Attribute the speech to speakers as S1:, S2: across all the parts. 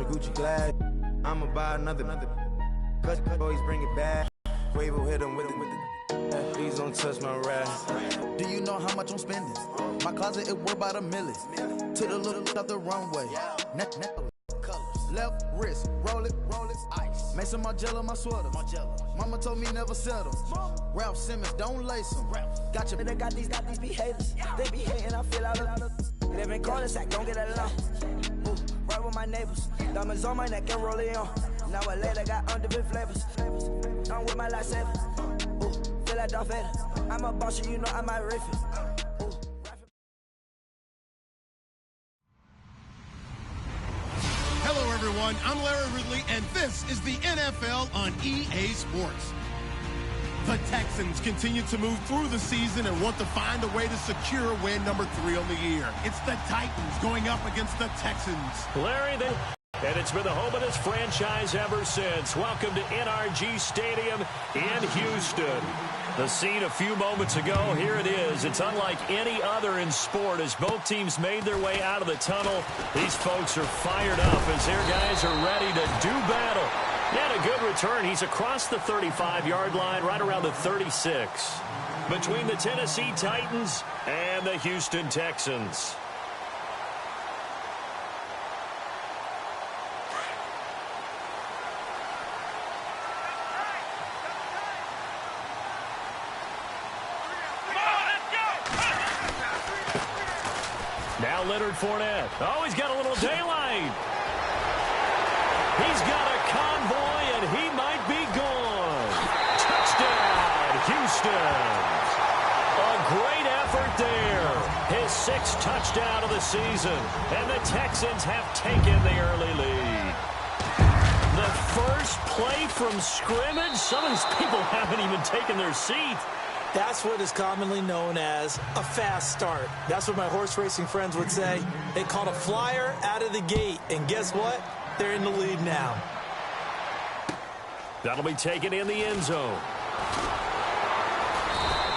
S1: Gucci glass. I'ma buy another. Cause always bring it back. Quavo hit him with it. Please don't touch my rap.
S2: Do you know how much I'm spending? My closet, it worth about $1 million. To the little of the runway. Left wrist, roll it, ice. Make some Margiela, my sweater. Mama told me never settle. Ralph Simmons, don't lace them. Gotcha.
S3: They got these be haters. They be hating, I feel out of. They been calling, sack, don't get along. Ooh, right with my neighbors. Diamonds on my neck and roll it on. Now I later got underbit flavors. I'm with my lightsaber. Ooh, feel like Darth Vader. I'm a boss, you know I might riff it.
S4: Hello, everyone. I'm Larry Ridley, and this is the NFL on EA Sports. The Texans continue to move through the season and want to find a way to secure win number 3 on the year. It's the Titans going up against the Texans.
S5: Larry, and it's been the home of this franchise ever since. Welcome to NRG Stadium in Houston. The scene a few moments ago, here it is. It's unlike any other in sport as both teams made their way out of the tunnel. These folks are fired up as their guys are ready to do battle. And a good return. He's across the 35-yard line, right around the 36. Between the Tennessee Titans and the Houston Texans. Now Leonard Fournette. Oh, he's got a little daylight. He's got a convoy, and he might be gone. Touchdown, Houston. A great effort there. His 6th touchdown of the season. And the Texans have taken the early lead. The first play from scrimmage. Some of these people haven't even taken their seat.
S6: That's what is commonly known as a fast start. That's what my horse racing friends would say. They caught a flyer out of the gate, and guess what? They're in the lead now.
S5: That'll be taken in the end zone.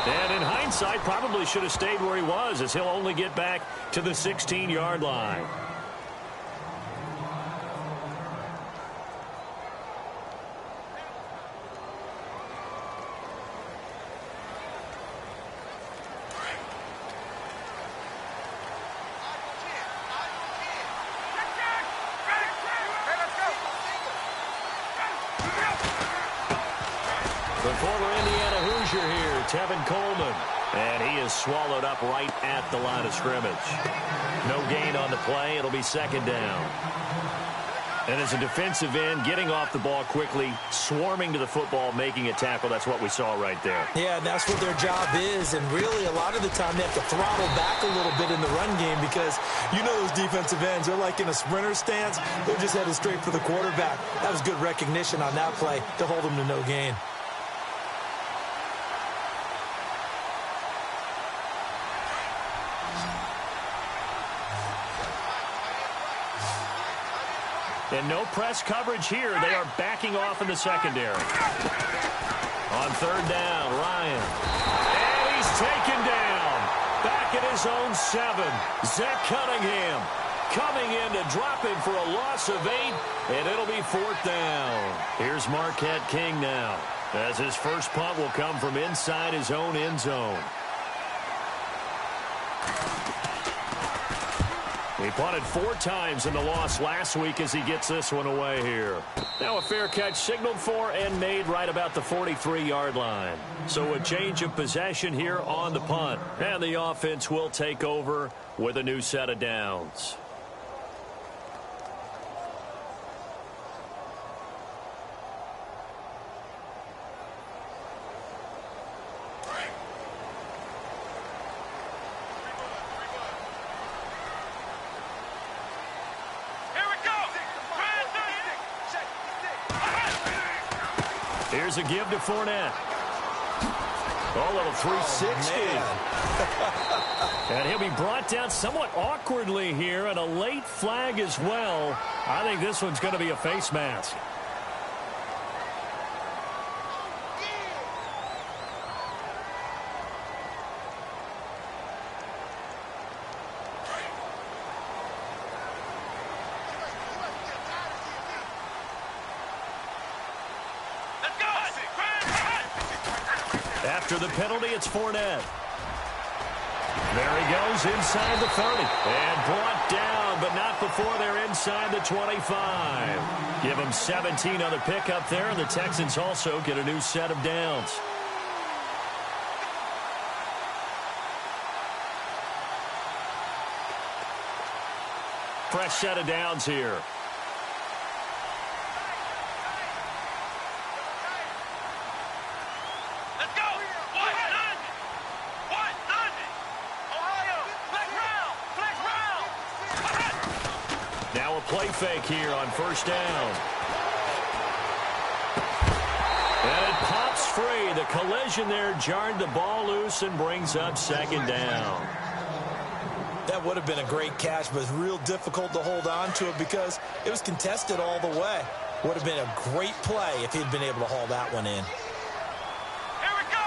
S5: And in hindsight, probably should have stayed where he was as he'll only get back to the 16-yard line. The former Indiana Hoosier here, Tevin Coleman. And he is swallowed up right at the line of scrimmage. No gain on the play. It'll be 2nd down. And as a defensive end, getting off the ball quickly, swarming to the football, making a tackle. That's what we saw right there.
S6: Yeah, that's what their job is. And really, a lot of the time, they have to throttle back a little bit in the run game because you know those defensive ends, they're like in a sprinter stance. They're just headed straight for the quarterback. That was good recognition on that play to hold them to no gain.
S5: And no press coverage here. They are backing off in the secondary. On 3rd down, Ryan. And he's taken down. Back at his own 7. Zach Cunningham coming in to drop him for a loss of 8. And it'll be 4th down. Here's Marquette King now, as his first punt will come from inside his own end zone. He punted 4 times in the loss last week as he gets this one away here. Now a fair catch signaled for and made right about the 43-yard line. So a change of possession here on the punt. And the offense will take over with a new set of downs. Here's a give to Fournette. Oh, little 360. And he'll be brought down somewhat awkwardly here, and a late flag as well. I think this one's going to be a face mask. After the penalty, it's Fournette. There he goes inside the 30. And brought down, but not before they're inside the 25. Give them 17 on the pickup there, and the Texans also get a new set of downs. Fresh set of downs here.
S7: Let's go. Ohio. Flex round.
S5: Now a play fake here on first down. And it pops free. The collision there jarred the ball loose and brings up second down.
S6: That would have been a great catch, but it's real difficult to hold on to it because it was contested all the way. Would have been a great play if he'd been able to haul that one in.
S7: Here we go.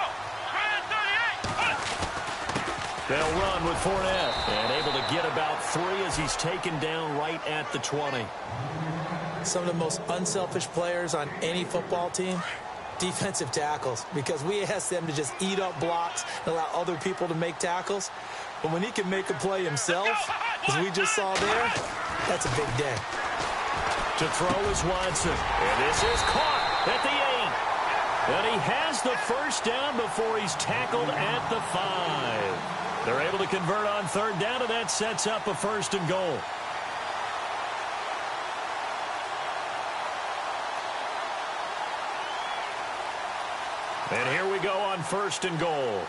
S5: They'll run with Fournette. And able to get about 3 as he's taken down right at the 20.
S6: Some of the most unselfish players on any football team, defensive tackles, because we ask them to just eat up blocks and allow other people to make tackles. But when he can make a play himself, as we just saw there, that's a big day.
S5: To throw is Watson. And this is caught at the 8. And he has the first down before he's tackled at the 5. They're able to convert on third down, and that sets up a first and goal. And here we go on first and goal.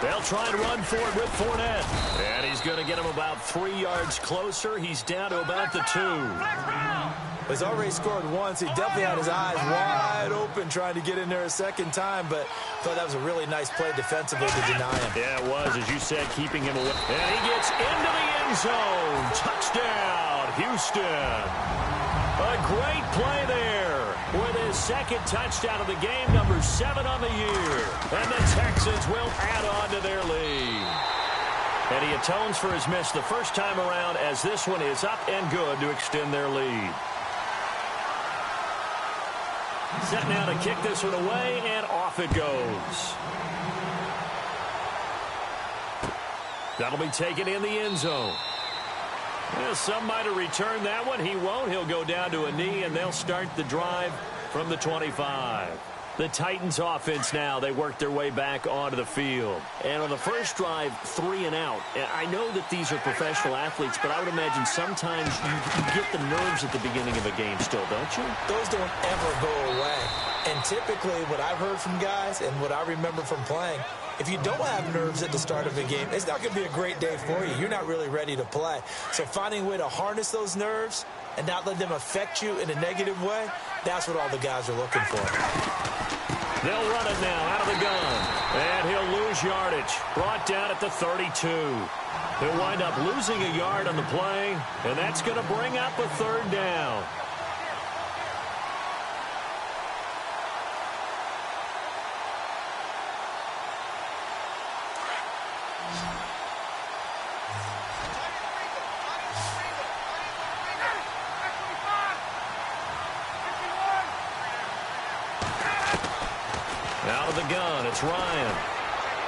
S5: They'll try and run for it with Fournette. And he's going to get him about 3 yards closer. He's down to about the 2.
S6: He's already scored once. He definitely had his eyes wide open trying to get in there a second time, but I thought that was a really nice play defensively to deny him.
S5: Yeah, it was, as you said, keeping him away. And he gets into the end zone. Touchdown, Houston. A great play there with his second touchdown of the game, number 7 on the year. And the Texans will add on to their lead. And he atones for his miss the first time around, as this one is up and good to extend their lead. Set now to kick this one away, and off it goes. That'll be taken in the end zone. Well, some might have returned that one. He won't. He'll go down to a knee, and they'll start the drive from the 25. The Titans offense now, they work their way back onto the field. And on the first drive, 3 and out. I know that these are professional athletes, but I would imagine sometimes you get the nerves at the beginning of a game still, don't you?
S6: Those don't ever go away. And typically what I've heard from guys and what I remember from playing, if you don't have nerves at the start of a game, it's not going to be a great day for you. You're not really ready to play. So finding a way to harness those nerves and not let them affect you in a negative way, that's what all the guys are looking for.
S5: They'll run it now out of the gun. And he'll lose yardage. Brought down at the 32. He'll wind up losing a yard on the play, and that's going to bring up a third down. Out of the gun, it's Ryan.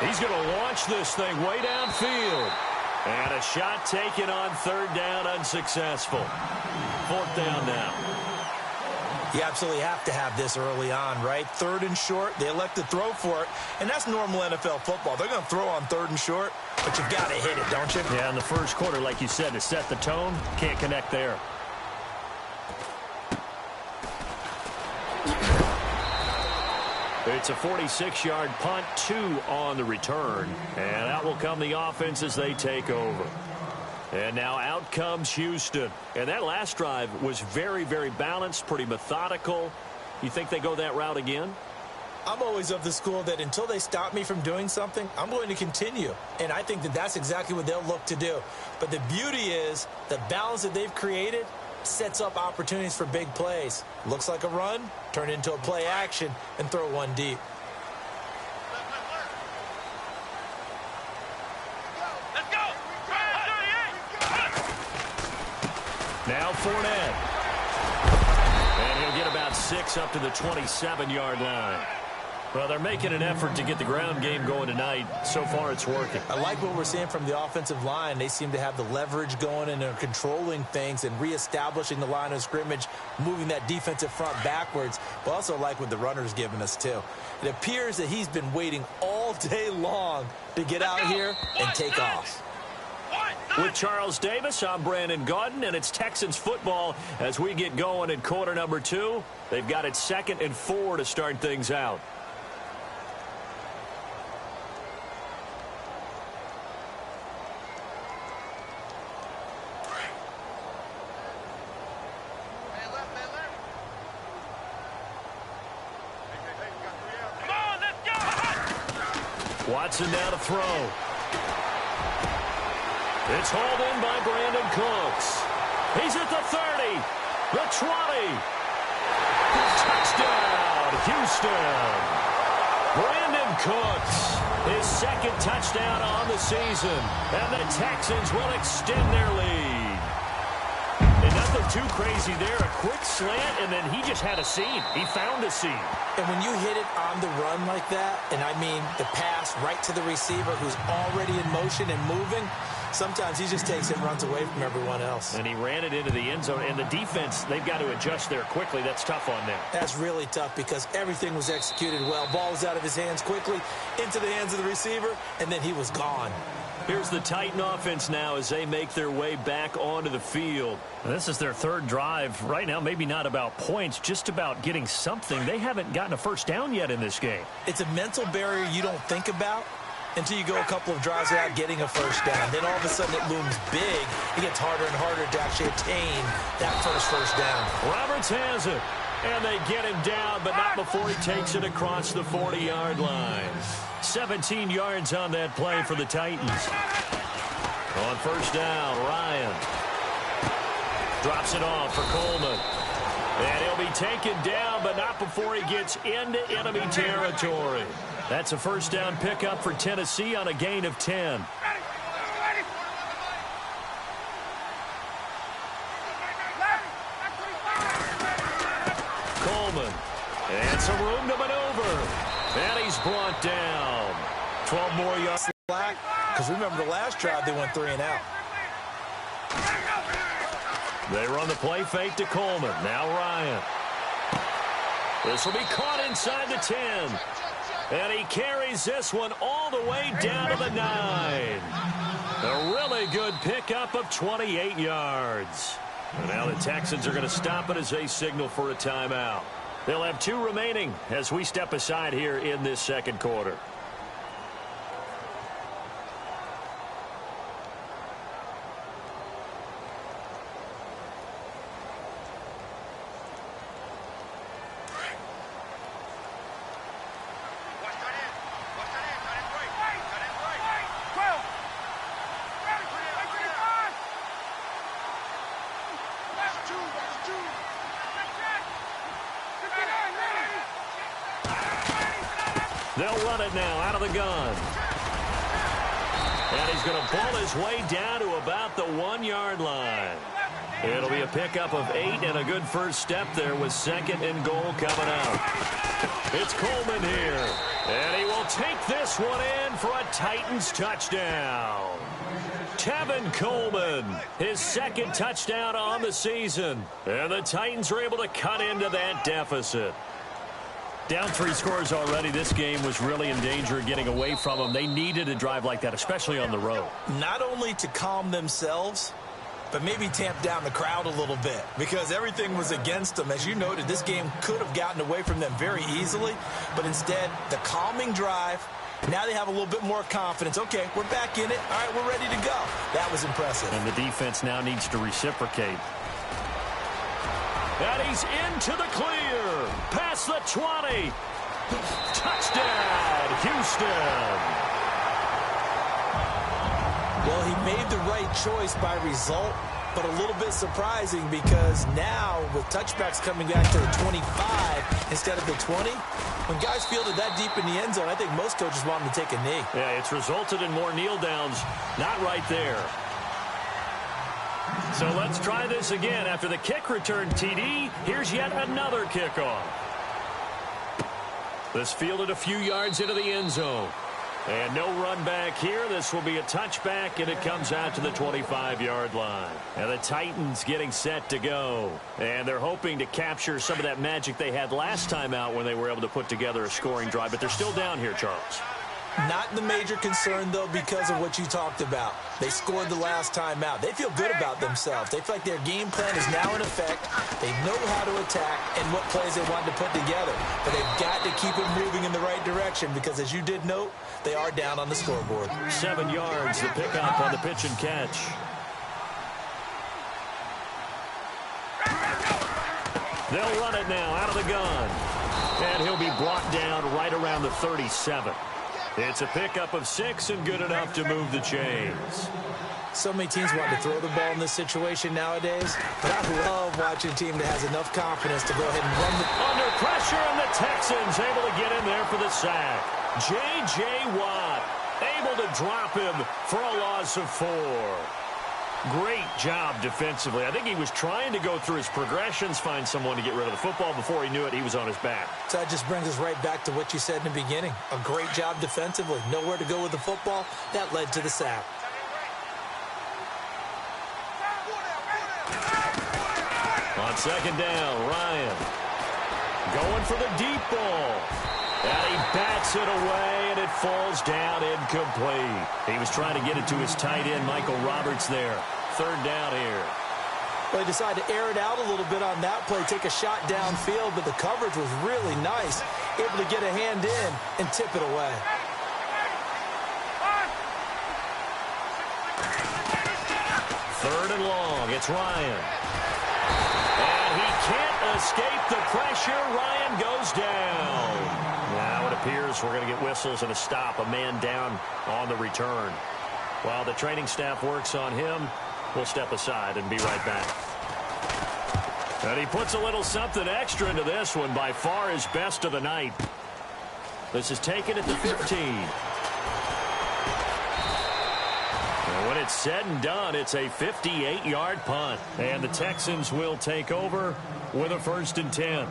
S5: He's going to launch this thing way downfield. And a shot taken on third down, unsuccessful. Fourth down now.
S6: You absolutely have to have this early on, right? Third and short, they elect to throw for it, and that's normal NFL football. They're going to throw on third and short, but you've got to hit it, don't you?
S5: Yeah, in the first quarter, like you said, to set the tone, can't connect there. It's a 46-yard punt, 2 on the return. And out will come the offense as they take over. And now out comes Houston. And that last drive was very, very balanced, pretty methodical. You think they go that route again?
S6: I'm always of the school that until they stop me from doing something, I'm going to continue. And I think that that's exactly what they'll look to do. But the beauty is the balance that they've created sets up opportunities for big plays. Looks like a run, turn it into a play action, and throw one deep.
S7: Let's go.
S5: Now Fournette. 6 up to the 27-yard line. Well, they're making an effort to get the ground game going tonight. So far, it's working.
S6: I like what we're seeing from the offensive line. They seem to have the leverage going, and they're controlling things and reestablishing the line of scrimmage, moving that defensive front backwards. But also like what the runner's giving us, too. It appears that he's been waiting all day long to get out here and take off.
S5: With Charles Davis, I'm Brandon Gaudin, and it's Texans football as we get going in quarter number 2. They've got it 2nd and 4 to start things out. Watson now to throw. It's hauled in by Brandon Cooks. He's at the 30, the 20. Touchdown, Houston. Brandon Cooks, his 2nd touchdown on the season. And the Texans will extend their lead. And nothing too crazy there. A quick slant, and then he just had a seam. He found a seam.
S6: And when you hit it on the run like that, and I mean the pass right to the receiver who's already in motion and moving, sometimes he just takes it and runs away from everyone else.
S5: And he ran it into the end zone. And the defense, they've got to adjust there quickly. That's tough on them.
S6: That's really tough because everything was executed well. Ball was out of his hands quickly, into the hands of the receiver, and then he was gone.
S5: Here's the Titan offense now as they make their way back onto the field. This is their 3rd drive. Right now, maybe not about points, just about getting something. They haven't gotten a first down yet in this game.
S6: It's a mental barrier you don't think about until you go a couple of drives without getting a first down. Then all of a sudden it looms big. It gets harder and harder to actually attain that first down.
S5: Roberts has it. And they get him down, but not before he takes it across the 40-yard line. 17 yards on that play for the Titans. On first down, Ryan drops it off for Coleman. And he'll be taken down, but not before he gets into enemy territory. That's a first down pickup for Tennessee on a gain of 10. Coleman. And some room to maneuver. And he's brought down. 12 more yards.
S6: Because remember the last drive, they went 3 and out.
S5: They run the play fake to Coleman. Now Ryan. This will be caught inside the 10. And he carries this one all the way down to the 9. A really good pickup of 28 yards. And now the Texans are going to stop it as they signal for a timeout. They'll have 2 remaining as we step aside here in this 2nd quarter. They'll run it now out of the gun. And he's going to pull his way down to about the 1-yard line. It'll be a pickup of 8 and a good first step there with 2nd and goal coming out. It's Coleman here. And he will take this one in for a Titans touchdown. Tevin Coleman, his 2nd touchdown on the season. And the Titans are able to cut into that deficit. Down 3 scores already. This game was really in danger of getting away from them. They needed a drive like that, especially on the road.
S6: Not only to calm themselves, but maybe tamp down the crowd a little bit because everything was against them. As you noted, this game could have gotten away from them very easily, but instead, the calming drive, now they have a little bit more confidence. Okay, we're back in it. All right, we're ready to go. That was impressive.
S5: And the defense now needs to reciprocate. And he's into the clear. Past the 20. Touchdown, Houston.
S6: Well, he made the right choice by result, but a little bit surprising because now with touchbacks coming back to the 25 instead of the 20, when guys fielded that deep in the end zone, I think most coaches want them to take a knee.
S5: Yeah, it's resulted in more kneel downs. Not right there. So let's try this again. After the kick return TD, here's yet another kickoff. This fielded a few yards into the end zone. And no run back here. This will be a touchback, and it comes out to the 25-yard line. And the Titans getting set to go. And they're hoping to capture some of that magic they had last time out when they were able to put together a scoring drive. But they're still down here, Charles.
S6: Not the major concern, though, because of what you talked about. They scored the last time out. They feel good about themselves. They feel like their game plan is now in effect. They know how to attack and what plays they want to put together. But they've got to keep it moving in the right direction because, as you did note, they are down on the scoreboard.
S5: 7 yards, the pickup on the pitch and catch. They'll run it now out of the gun. And he'll be brought down right around the 37. It's a pickup of 6 and good enough to move the chains.
S6: So many teams want to throw the ball in this situation nowadays, but I love watching a team that has enough confidence to go ahead and run the...
S5: Under pressure, and the Texans able to get in there for the sack. J.J. Watt able to drop him for a loss of 4. Great job defensively. I think he was trying to go through his progressions, find someone to get rid of the football. Before he knew it, he was on his back.
S6: So that just brings us right back to what you said in the beginning. A great job defensively. Nowhere to go with the football. That led to the sack.
S5: On second down, Ryan going for the deep ball. And he bats it away, and it falls down incomplete. He was trying to get it to his tight end, Michael Roberts, there. Third down here.
S6: Well, he decided to air it out a little bit on that play, take a shot downfield, but the coverage was really nice. Able to get a hand in and tip it away.
S5: Third and long. It's Ryan. And he can't escape the pressure. Ryan goes down. Now it appears we're going to get whistles and a stop. A man down on the return. While the training staff works on him, we'll step aside and be right back. And he puts a little something extra into this one. By far his best of the night. This is taken at the 15. And when it's said and done, it's a 58-yard punt. And the Texans will take over with a 1st and 10.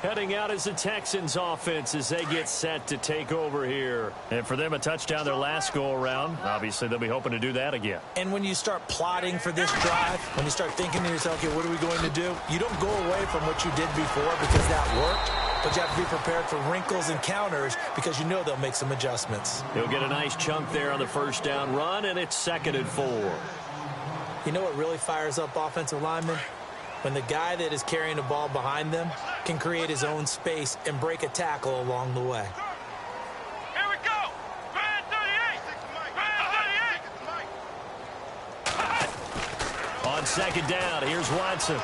S5: Heading out as the Texans offense as they get set to take over here. And for them, a touchdown their last go-around. Obviously, they'll be hoping to do that again.
S6: And when you start plotting for this drive, when you start thinking to yourself, okay, what are we going to do? You don't go away from what you did before because that worked. But you have to be prepared for wrinkles and counters because you know they'll make some adjustments.
S5: He'll get a nice chunk there on the first down run, and it's 2nd and 4.
S6: You know what really fires up offensive linemen? When the guy that is carrying the ball behind them can create his own space and break a tackle along the way.
S7: Here we go. Brand 38. Brand 38.
S5: On second down, here's Watson.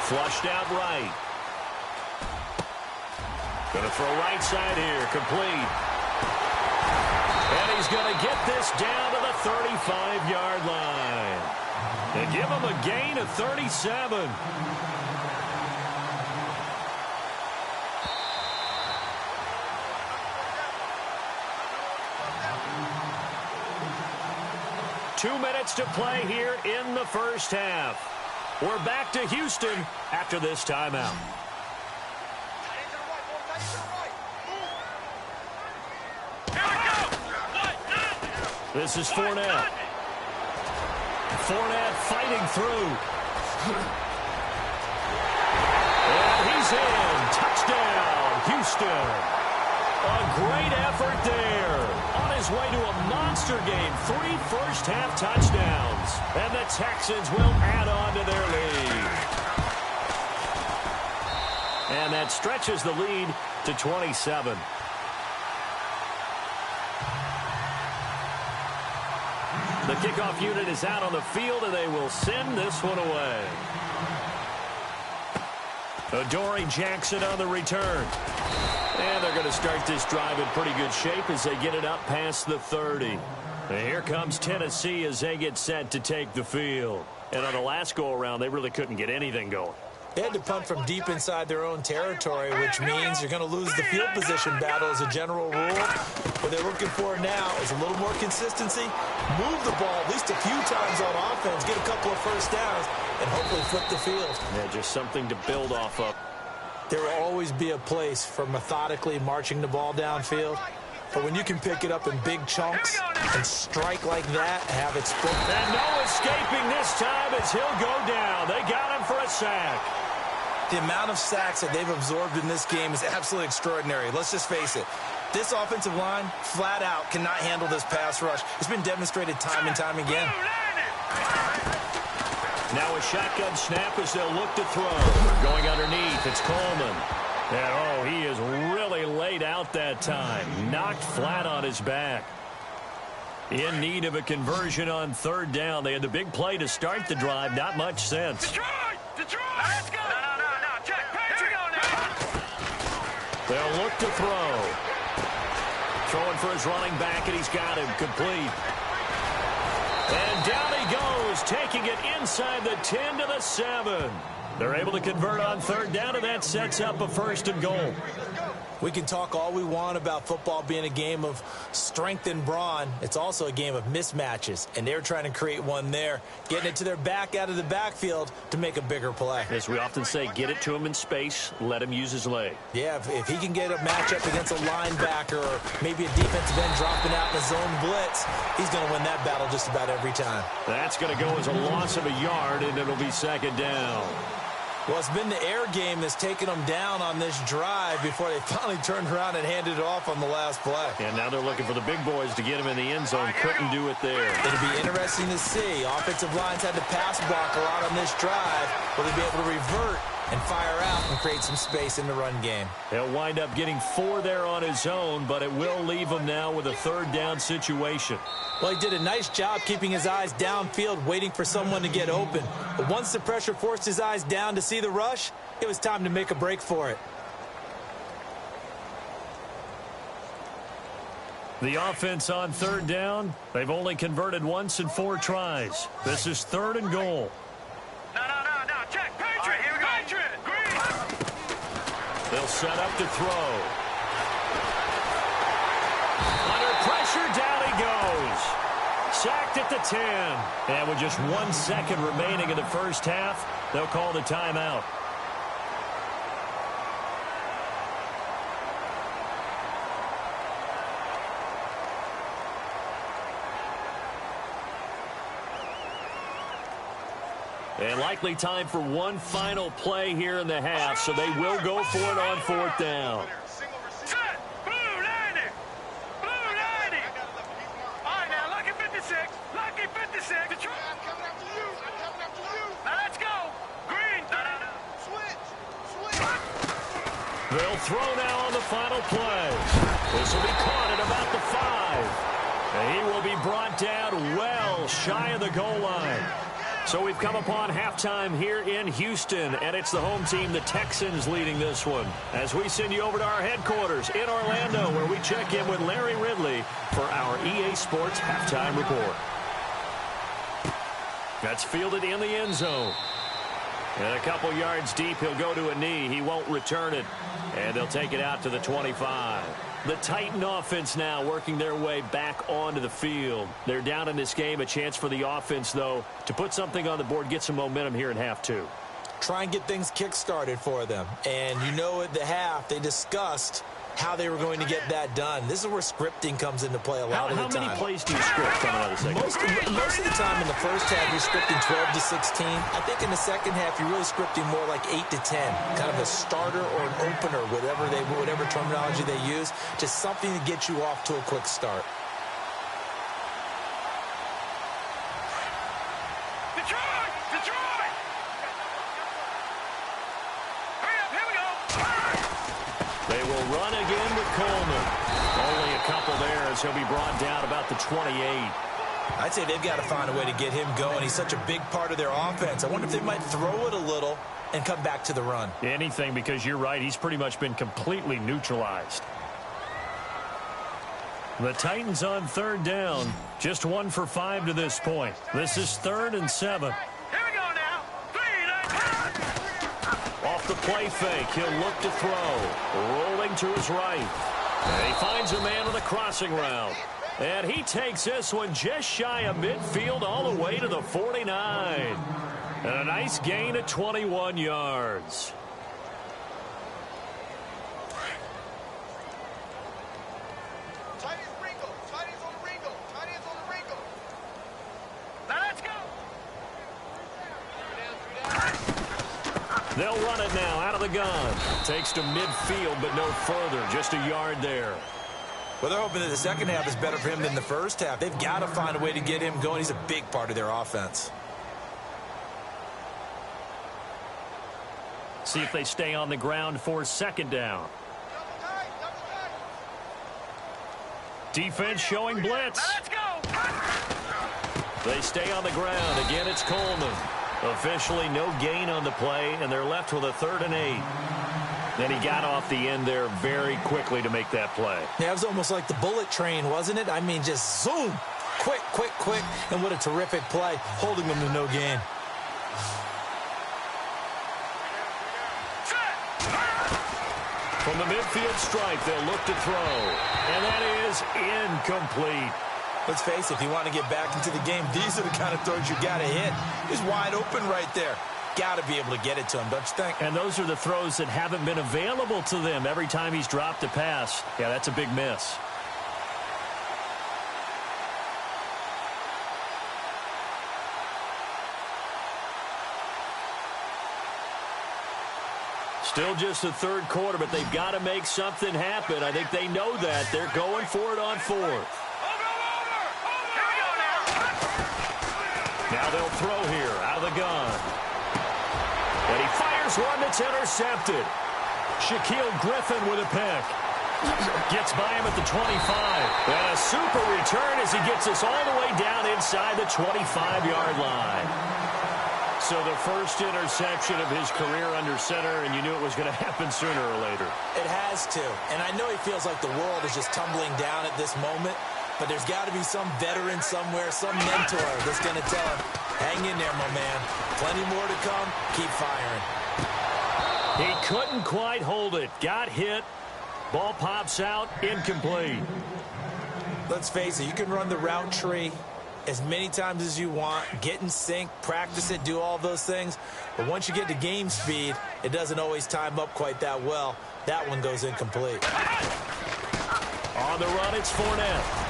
S5: Flushed out right. Going to throw right side here, complete. And he's going to get this down to the 35-yard line. And give him a gain of 37. Two minutes to play here in the first half. We're back to Houston after this timeout. This is Fournette. Fournette fighting through. And he's in. Touchdown, Houston. A great effort there. On his way to a monster game. 3 first-half touchdowns. And the Texans will add on to their lead. And that stretches the lead to 27. The kickoff unit is out on the field, and they will send this one away. Adoree Jackson on the return. And they're going to start this drive in pretty good shape as they get it up past the 30. And here comes Tennessee as they get set to take the field. And on the last go-around, they really couldn't get anything going.
S6: They had to punt from deep inside their own territory, which means you're going to lose the field position battle as a general rule. What they're looking for now is a little more consistency, move the ball at least a few times on offense, get a couple of first downs, and hopefully flip the field.
S5: Yeah, just something to build off of.
S6: There will always be a place for methodically marching the ball downfield. But when you can pick it up in big chunks and strike like that, have it split.
S5: And no escaping this time as he'll go down. They got him for a sack.
S6: The amount of sacks that they've absorbed in this game is absolutely extraordinary. Let's just face it. This offensive line, flat out, cannot handle this pass rush. It's been demonstrated time and time again.
S5: Now a shotgun snap as they'll look to throw. Going underneath, it's Coleman. And, he is really laid out that time. Knocked flat on his back. In need of a conversion on third down. They had the big play to start the drive. Not much sense.
S7: Detroit! Let's go! No. Check.
S5: They'll look to throw. Throwing for his running back, and he's got him complete. And down he goes, taking it inside the 10 to the 7. They're able to convert on third down, and that sets up a 1st and goal.
S6: We can talk all we want about football being a game of strength and brawn. It's also a game of mismatches, and they're trying to create one there, getting it to their back out of the backfield to make a bigger play.
S5: As we often say, get it to him in space, let him use his leg.
S6: Yeah, if he can get a matchup against a linebacker or maybe a defensive end dropping out in a zone blitz, he's going to win that battle just about every time.
S5: That's going to go as a loss of a yard, and it'll be 2nd down.
S6: Well, it's been the air game that's taken them down on this drive before they finally turned around and handed it off on the last play.
S5: And now they're looking for the big boys to get him in the end zone. Couldn't do it there.
S6: It'll be interesting to see. Offensive lines had to pass block a lot on this drive. Will they be able to revert and fire out and create some space in the run game?
S5: He'll wind up getting 4 there on his own, but it will leave him now with a 3rd down situation.
S6: Well, he did a nice job keeping his eyes downfield, waiting for someone to get open. But once the pressure forced his eyes down to see the rush, it was time to make a break for it.
S5: The offense on 3rd down, they've only converted once in 4 tries. This is 3rd and goal.
S7: No. Check. Patriot. Here we go. Patriot. Green.
S5: They'll set up to throw. Under pressure, down he goes. Sacked at the 10. And with just 1 second remaining in the first half, they'll call the timeout. And likely time for one final play here in the half, so they will go for it on 4th down.
S7: Set. Blue 90. Blue 90. All right, now, lucky 56. Lucky 56. Detroit. I'm coming after you. Now, let's go. Green. No. Switch.
S5: They'll throw now on the final play. This will be caught at about the 5. And he will be brought down well shy of the goal line. So we've come upon halftime here in Houston, and it's the home team, the Texans, leading this one. As we send you over to our headquarters in Orlando, where we check in with Larry Ridley for our EA Sports Halftime Report. That's fielded in the end zone. And a couple yards deep, he'll go to a knee. He won't return it, and they'll take it out to the 25. The Titan offense now working their way back onto the field. They're down in this game. A chance for the offense, though, to put something on the board, get some momentum here in half 2.
S6: Try and get things kick-started for them. And you know at the half, they discussed how they were going to get that done. This is where scripting comes into play a lot of the time.
S5: How many plays do you script coming out of the second?
S6: Most of the time in the first half, you're scripting 12 to 16. I think in the second half, you're really scripting more like 8 to 10. Kind of a starter or an opener, whatever terminology they use. Just something to get you off to a quick start.
S7: Detroit! Hurry up, here we go!
S5: They will run again with Coleman. Only a couple there as he'll be brought down about the 28.
S6: I'd say they've got to find a way to get him going. He's such a big part of their offense. I wonder if they might throw it a little and come back to the run.
S5: Anything, because you're right. He's pretty much been completely neutralized. The Titans on 3rd down. Just 1 for 5 to this point. This is 3rd and 7.
S7: Here we go now. 3,
S5: off the play fake. He'll look to throw. Rolling to his right. And he finds a man on the crossing route. And he takes this one just shy of midfield all the way to the 49. And a nice gain of 21 yards. They'll run it now out of the gun. Takes to midfield, but no further. Just a yard there.
S6: Well, they're hoping that the second half is better for him than the first half. They've got to find a way to get him going. He's a big part of their offense.
S5: See if they stay on the ground for second down. Defense showing blitz.
S7: Let's go.
S5: They stay on the ground. Again, it's Coleman. Officially no gain on the play, and they're left with a 3rd and 8. Then he got off the end there very quickly to make that play.
S6: Yeah, it was almost like the bullet train, wasn't it? I mean, just zoom. Quick, quick, quick. And what a terrific play, holding them to no gain.
S5: From the midfield stripe, they'll look to throw. And that is incomplete.
S6: Let's face it, if you want to get back into the game, these are the kind of throws you got to hit. He's wide open right there. Got to be able to get it to him, don't you think?
S5: And those are the throws that haven't been available to them every time he's dropped a pass. Yeah, that's a big miss. Still just the 3rd quarter, but they've got to make something happen. I think they know that. They're going for it on 4th. Now they'll throw here out of the gun. And he fires one that's intercepted. Shaquille Griffin with a pick. Gets by him at the 25. And a super return as he gets us all the way down inside the 25-yard line. So the first interception of his career under center, and you knew it was going to happen sooner or later.
S6: It has to. And I know he feels like the world is just tumbling down at this moment. But there's got to be some veteran somewhere, some mentor that's going to tell him, hang in there, my man. Plenty more to come. Keep firing.
S5: He couldn't quite hold it. Got hit. Ball pops out. Incomplete.
S6: Let's face it, you can run the route tree as many times as you want, get in sync, practice it, do all those things. But once you get to game speed, it doesn't always time up quite that well. That one goes incomplete.
S5: On the run, it's Fournette.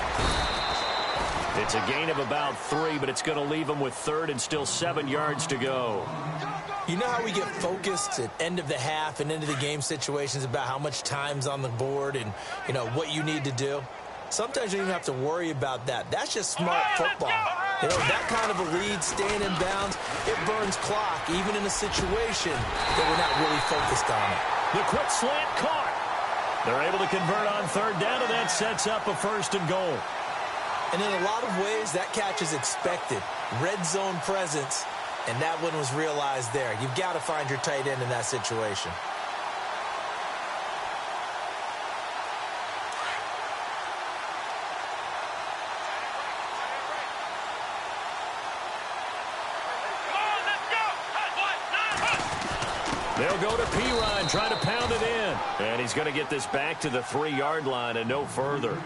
S5: It's a gain of about 3, but it's going to leave him with 3rd and still 7 yards to go.
S6: You know how we get focused at end of the half and into the game situations about how much time's on the board and, you know, what you need to do? Sometimes you don't even have to worry about that. That's just smart football. You know, that kind of a lead, staying in bounds, it burns clock, even in a situation that we're not really focused on it.
S5: The quick slant caught. They're able to convert on 3rd down, and that sets up a 1st and goal.
S6: And in a lot of ways, that catch is expected. Red zone presence, and that one was realized there. You've got to find your tight end in that situation.
S5: They'll go to Pirine, try to pound it in. And he's going to get this back to the 3-yard line and no further.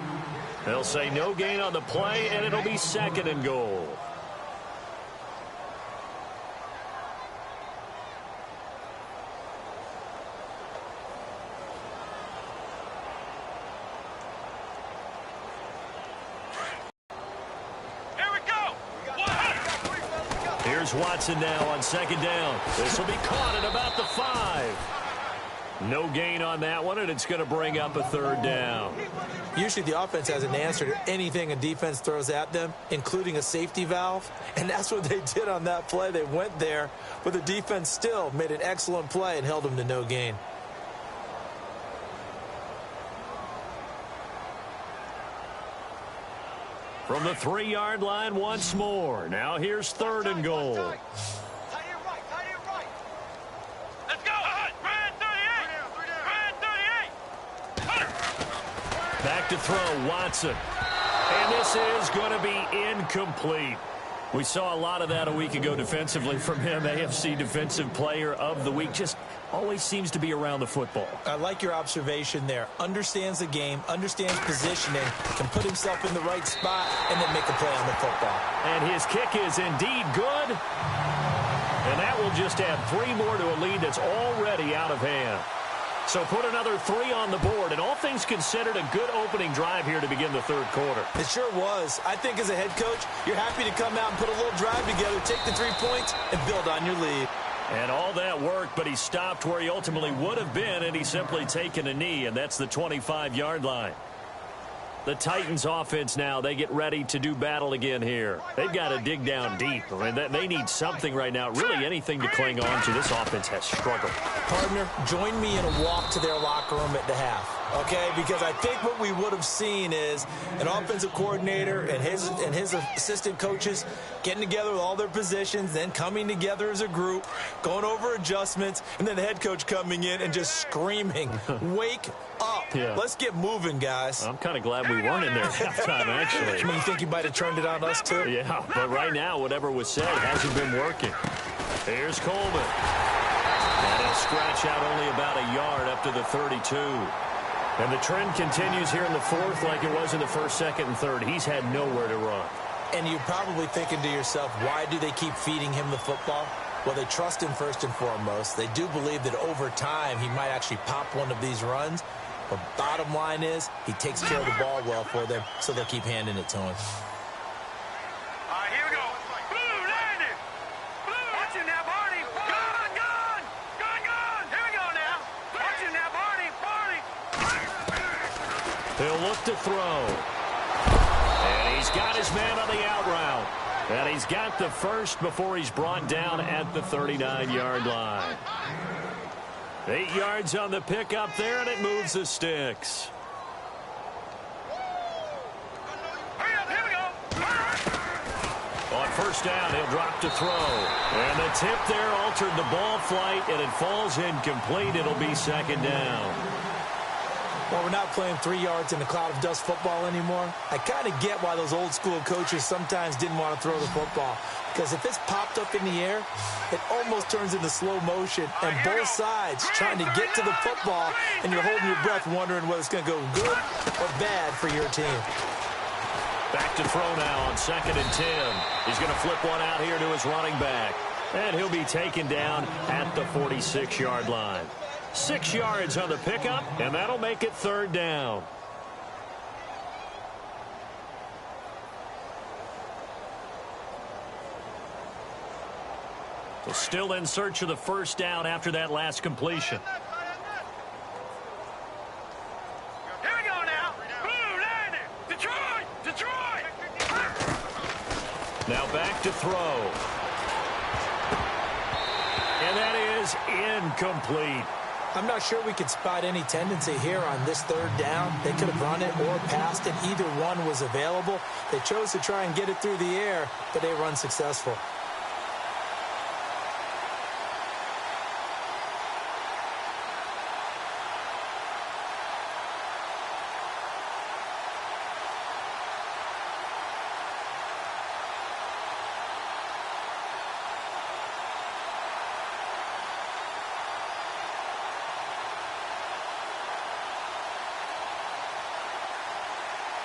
S5: They'll say no gain on the play, and it'll be 2nd and goal. Here's Watson now on 2nd down. This will be caught at about the 5. No gain on that one, and it's going to bring up a 3rd down.
S6: Usually the offense has an answer to anything a defense throws at them, including a safety valve. And that's what they did on that play. They went there, but the defense still made an excellent play and held them to no gain.
S5: From the 3-yard line once more. Now here's 3rd and goal.
S7: Let's go. Brand 38. Brand 38.
S5: Back to throw, Watson. And this is going to be incomplete. We saw a lot of that a week ago defensively from him. AFC Defensive Player of the Week. Just always seems to be around the football.
S6: I like your observation there. Understands the game, understands positioning, can put himself in the right spot, and then make a play on the football.
S5: And his kick is indeed good. And that will just add 3 more to a lead that's already out of hand. So put another 3 on the board, and all things considered, a good opening drive here to begin the third quarter.
S6: It sure was. I think as a head coach, you're happy to come out and put a little drive together, take the 3 points, and build on your lead.
S5: And all that worked, but he stopped where he ultimately would have been, and he's simply taken a knee, and that's the 25-yard line. The Titans offense now, they get ready to do battle again here. They've got to dig down deep. I mean, they need something right now, really anything to cling on to. This offense has struggled.
S6: Partner, join me in a walk to their locker room at the half. Okay, because I think what we would have seen is an offensive coordinator and his assistant coaches getting together with all their positions, then coming together as a group, going over adjustments, and then the head coach coming in and just screaming, wake up.
S5: Yeah.
S6: Let's get moving, guys.
S5: I'm kind of glad we weren't in there at halftime, actually.
S6: I mean, you think you might have turned it on us, too?
S5: Yeah, but right now, whatever was said hasn't been working. Here's Coleman. And he'll scratch out only about a yard up to the 32. And the trend continues here in the fourth like it was in the first, second, and third. He's had nowhere to run.
S6: And you're probably thinking to yourself, why do they keep feeding him the football? Well, they trust him first and foremost. They do believe that over time he might actually pop one of these runs. But bottom line is he takes care of the ball well for them, so they'll keep handing it to him.
S7: All right, here we go. Blue, landing. Blue. Watch it now, Barney. Gone, gone. Gone, gone. Here we go now. Watch it now, Barney. Barney.
S5: He'll look to throw. And he's got his man on the out route. And he's got the first before he's brought down at the 39-yard line. 8 yards on the pickup there, and it moves the sticks.
S7: Hurry up, here we go.
S5: On first down, he'll drop to throw. And the tip there altered the ball flight, and it falls incomplete. It'll be second down.
S6: Well, we're not playing 3 yards in a cloud of dust football anymore. I kind of get why those old school coaches sometimes didn't want to throw the football. Because if it's popped up in the air, it almost turns into slow motion. And both sides trying to get to the football, and you're holding your breath wondering whether it's going to go good or bad for your team.
S5: Back to throw now on 2nd and 10. He's going to flip one out here to his running back. And he'll be taken down at the 46-yard line. 6 yards on the pickup, and that'll make it third down. So still in search of the first down after that last completion.
S7: Here we go now. Blue, landing. Detroit. Detroit.
S5: Now back to throw. And that is incomplete.
S6: I'm not sure we could spot any tendency here on this third down. They could have run it or passed it. Either one was available. They chose to try and get it through the air, but they were unsuccessful.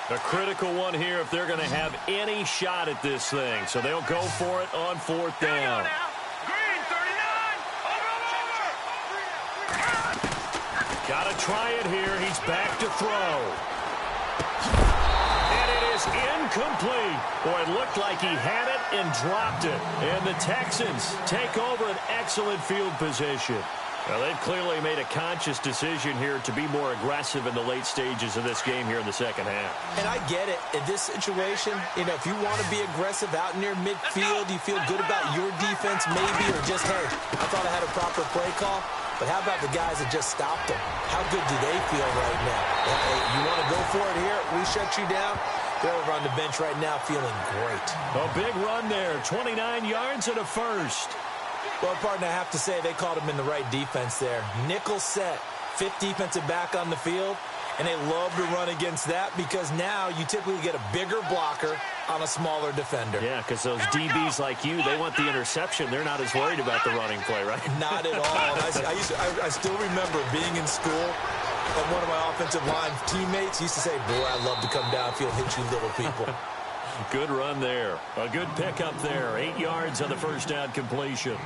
S5: A critical one here if they're going to have any shot at this thing. So they'll go for it on fourth down.
S7: Green, 39. Over.
S5: Got to try it here. He's back to throw. And it is incomplete. Boy, it looked like he had it and dropped it. And the Texans take over an excellent field position. Well, they've clearly made a conscious decision here to be more aggressive in the late stages of this game here in the second half.
S6: And I get it. In this situation, you know, if you want to be aggressive out near midfield, you feel good about your defense maybe, or just, hey, I thought I had a proper play call. But how about the guys that just stopped them? How good do they feel right now? Hey, you want to go for it here? We shut you down? They're over on the bench right now feeling great.
S5: A big run there, 29 yards and a first.
S6: Well, partner, I have to say they called him in the right defense there. Nickel set, 5th defensive back on the field, and they love to run against that because now you typically get a bigger blocker on a smaller defender.
S5: Yeah, because those DBs like you, they want the interception. They're not as worried about the running play, right?
S6: Not at all. I still remember being in school, and one of my offensive line teammates used to say, boy, I'd love to come downfield and hit you little people.
S5: Good run there. A good pickup there. 8 yards on the first down completion.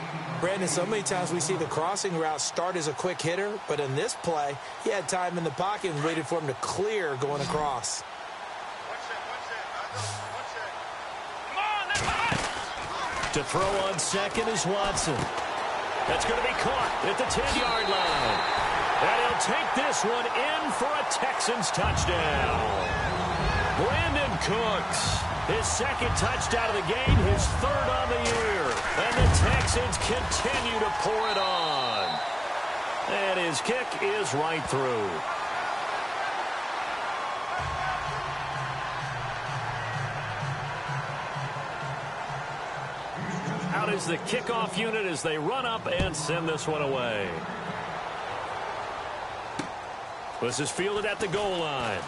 S6: Brandon, so many times we see the crossing route start as a quick hitter, but in this play, he had time in the pocket and waited for him to clear going across.
S5: To throw on second is Watson. That's going to be caught at the 10-yard line. And he'll take this one in for a Texans touchdown. Brandon Cooks, his second touchdown of the game, his third on the year. And the Texans continue to pour it on. And his kick is right through. Out is the kickoff unit as they run up and send this one away. This is fielded at the goal line.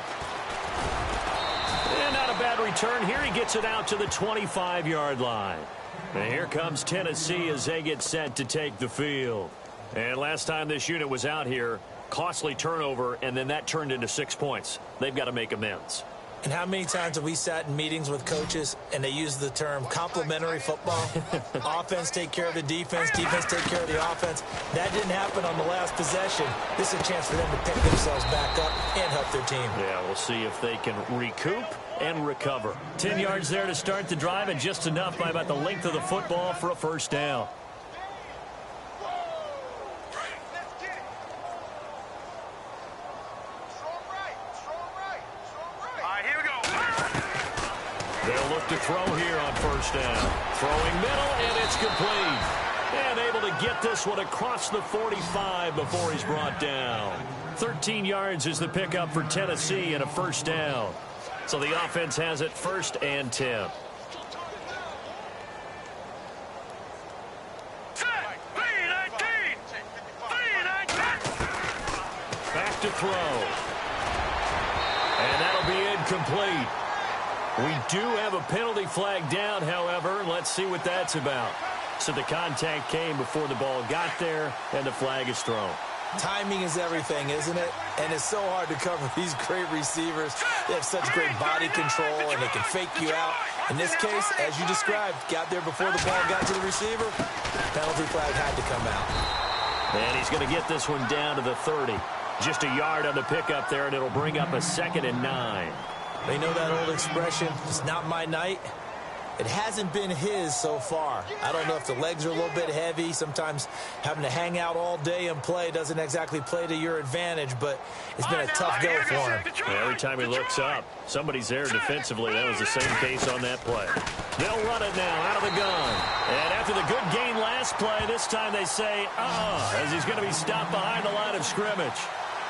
S5: And not a bad return here. He gets it out to the 25-yard line. And here comes Tennessee as they get set to take the field. And last time this unit was out here, costly turnover, and then that turned into 6 points. They've got to make amends.
S6: And how many times have we sat in meetings with coaches and they use the term complementary football? Offense take care of the defense, defense take care of the offense. That didn't happen on the last possession. This is a chance for them to pick themselves back up and help their team.
S5: Yeah, we'll see if they can recoup and recover. 10 yards there to start the drive, and just enough by about the length of the football for a first down. They'll look to throw here on first down. Throwing middle, and it's complete. And able to get this one across the 45 before he's brought down. 13 yards is the pickup for Tennessee and a first down. So the offense has it 1st and 10. Back to throw. And that'll be incomplete. We do have a penalty flag down, however. Let's see what that's about. So the contact came before the ball got there, and the flag is thrown.
S6: Timing is everything, isn't it? And it's so hard to cover these great receivers. They have such great body control, and they can fake you out. In this case, as you described, got there before the ball got to the receiver. Penalty flag had to come out.
S5: And he's going to get this one down to the 30. Just a yard on the pickup there, and it'll bring up a 2nd and 9.
S6: They know that old expression, it's not my night. It hasn't been his so far. I don't know if the legs are a little bit heavy. Sometimes having to hang out all day and play doesn't exactly play to your advantage, but it's been a tough go for him.
S5: Yeah, every time he looks up, somebody's there defensively. That was the same case on that play. They'll run it now out of the gun. And after the good gain last play, this time they say, as he's going to be stopped behind the line of scrimmage.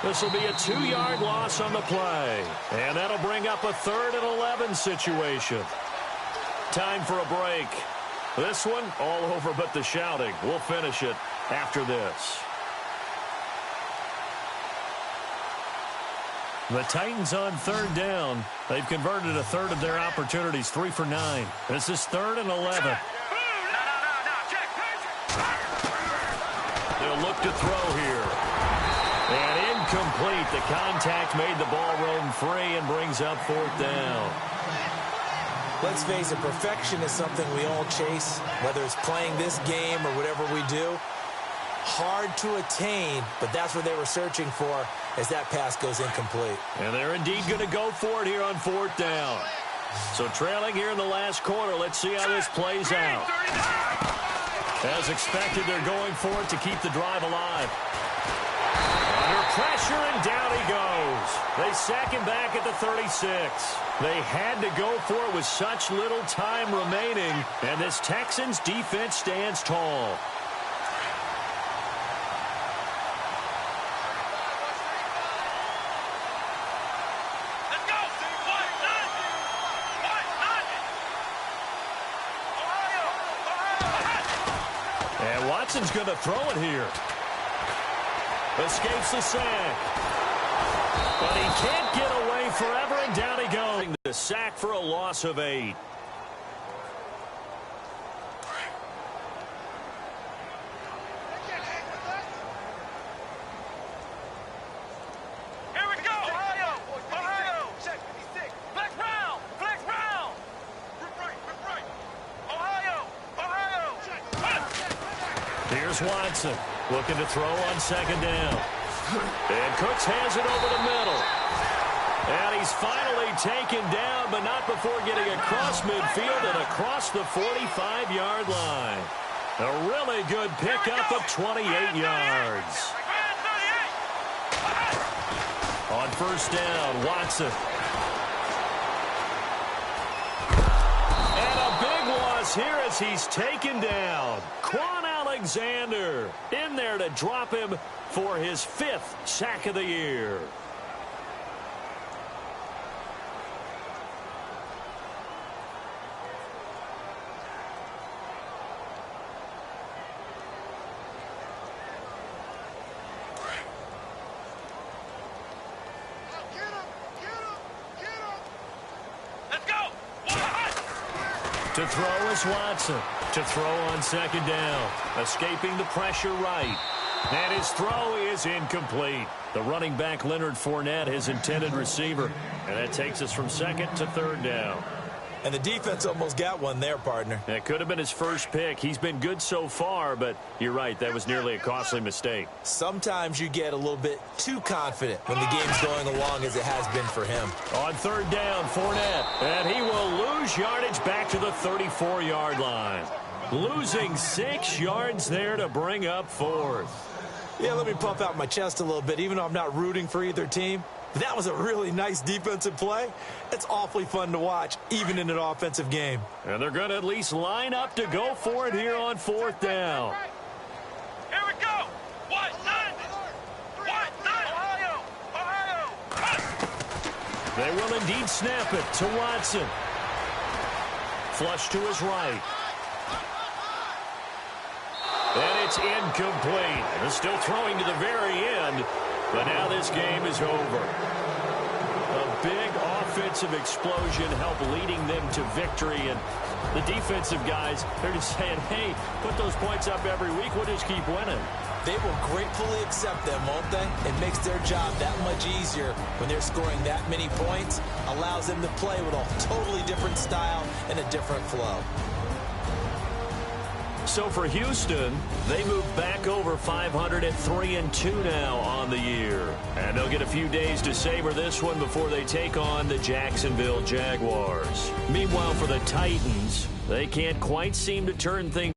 S5: This will be a 2-yard loss on the play. And that'll bring up a 3rd and 11 situation. Time for a break. This one all over but the shouting. We'll finish it after this. The Titans on 3rd down. They've converted a 1/3 of their opportunities, 3 for 9. This is 3rd and 11. They'll look to throw here. And incomplete. The contact made the ball roam free and brings up 4th down.
S6: Let's face it, perfection is something we all chase, whether it's playing this game or whatever we do. Hard to attain, but that's what they were searching for as that pass goes incomplete.
S5: And they're indeed going to go for it here on 4th down. So trailing here in the last quarter, let's see how this plays out. As expected, they're going for it to keep the drive alive. Under pressure, and down he goes. They sack him back at the 36. They had to go for it with such little time remaining, and this Texans defense stands tall.
S7: Let's go.
S5: And Watson's going to throw it here. Escapes the sack. But he can't get away forever, and down he goes. A sack for a loss of 8. Here's Watson looking to throw on second down. And Cooks has it over the middle. And he's finally taken down, but not before getting across midfield and across the 45-yard line. A really good pickup of 28 yards. On first down, Watson. And a big loss here as he's taken down. Quan Alexander in there to drop him for his 5th sack of the year. To throw is Watson. To throw on second down. Escaping the pressure right. And his throw is incomplete. The running back, Leonard Fournette, his intended receiver. And that takes us from second to third down.
S6: And the defense almost got one there, partner.
S5: That could have been his first pick. He's been good so far, but you're right, that was nearly a costly mistake.
S6: Sometimes you get a little bit too confident when the game's going along as it has been for him.
S5: On third down, Fournette, and he will lose yardage back to the 34-yard line. Losing 6 yards there to bring up 4th.
S6: Yeah, let me puff out my chest a little bit, even though I'm not rooting for either team. That was a really nice defensive play. It's awfully fun to watch, even in an offensive game.
S5: And they're going to at least line up to go for it here on fourth down.
S7: Here we go. Ohio.
S5: They will indeed snap it to Watson. Flush to his right. And it's incomplete. They're still throwing to the very end. But now this game is over. A big offensive explosion helped leading them to victory. And the defensive guys, they're just saying, hey, put those points up every week. We'll just keep winning.
S6: They will gratefully accept them, won't they? It makes their job that much easier when they're scoring that many points. Allows them to play with a totally different style and a different flow.
S5: So for Houston, they move back over 500 at 3-2 now on the year. And they'll get a few days to savor this one before they take on the Jacksonville Jaguars. Meanwhile, for the Titans, they can't quite seem to turn things